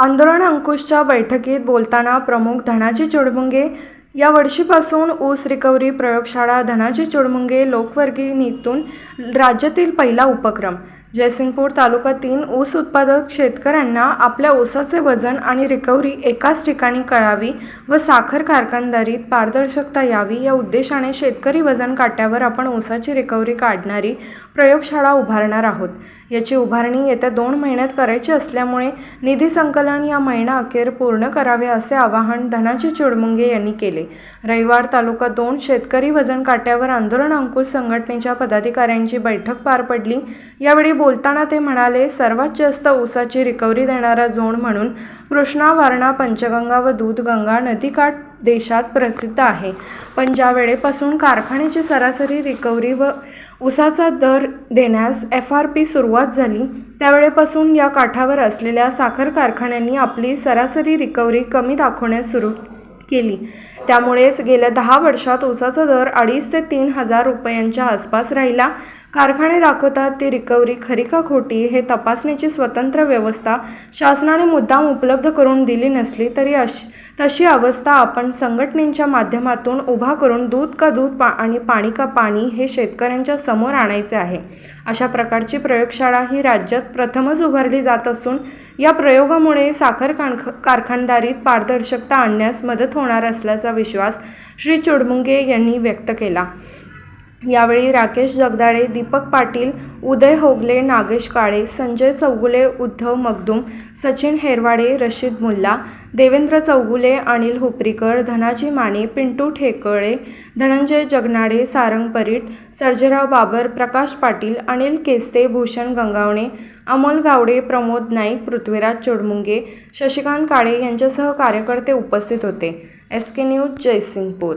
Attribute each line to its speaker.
Speaker 1: आंदोलन अंकुशच्या बैठकीत बोलताना प्रमुख धनाजी चोडमुंगे या वर्षीपासून ऊस रिकव्हरी प्रयोगशाळा धनाजी चोडमुंगे लोकवर्गणीतून राज्यातील पहिला उपक्रम. जयसिंगपूर तालुका 3 ऊस उत्पादक शेतकऱ्यांना आपल्या ऊसाचे वजन आणि रिकव्हरी एकाच ठिकाणी कळावी व साखर कारखानदारीत पारदर्शकता यावी या उद्देशाने शेतकरी वजन काट्यावर आपण ऊसाची रिकव्हरी काढणारी प्रयोगशाळा उभारणार आहोत. याची उभारणी येत्या 2 महिन्यात करायची असल्यामुळे निधी संकलन या महिनाअखेर पूर्ण करावे असे आवाहन धनाजी चोडमुंगे यांनी केले. रविवार तालुका 2 शेतकरी वजन काट्यावर आंदोलन अंकुश संघटनेच्या पदाधिकाऱ्यांची बैठक पार पडली. यावेळी बोलताना ते म्हणाले, सर्वात जास्त ऊसाची रिकव्हरी देणारा झोन म्हणून कृष्णा, वारणा, पंचगंगा व दूधगंगा नदीकाठ देशात प्रसिद्ध आहे. पण ज्या वेळेपासून कारखान्याची सरासरी रिकव्हरी व ऊसाचा दर देण्यास FRP सुरुवात झाली त्यावेळेपासून या काठावर असलेल्या साखर कारखान्यांनी आपली सरासरी रिकव्हरी कमी दाखवण्यास सुरू केली. त्यामुळेच गेल्या 10 वर्षात ऊसाचा दर 2,500 ते 3,000 रुपयांच्या आसपास राहिला. कारखाने दाखवतात ती रिकव्हरी खरी का खोटी हे तपासण्याची स्वतंत्र व्यवस्था शासनाने मुद्दाम उपलब्ध करून दिली नसली तरी तशी अवस्था आपण संघटनेच्या माध्यमातून उभा करून दूध का दूध आणि पाणी का पाणी हे शेतकऱ्यांच्या समोर आणायचे आहे. अशा प्रकारची प्रयोगशाळा ही राज्यात प्रथमच उभारली जात असून या प्रयोगामुळे साखर कारखानदारीत पारदर्शकता आणण्यास मदत होणार असल्याचा विश्वास श्री चोडमुंगे यांनी व्यक्त केला. यावेळी राकेश जगदाळे, दीपक पाटील, उदय होगले, नागेश काळे, संजय चौगुले, उद्धव मगदूम, सचिन हेरवाडे, रशीद मुल्ला, देवेंद्र चौगुले, अनिल हुपरीकर, धनाजी माने, पिंटू ठेकळे, धनंजय जगनाडे, सारंग परीट, सर्जेराव बाबर, प्रकाश पाटील, अनिल केस्ते, भूषण गंगावणे, अमोल गावडे, प्रमोद नाईक, पृथ्वीराज चोडमुंगे, शशिकांत काळे यांच्यासह कार्यकर्ते उपस्थित होते. SK news, Jaysingpur.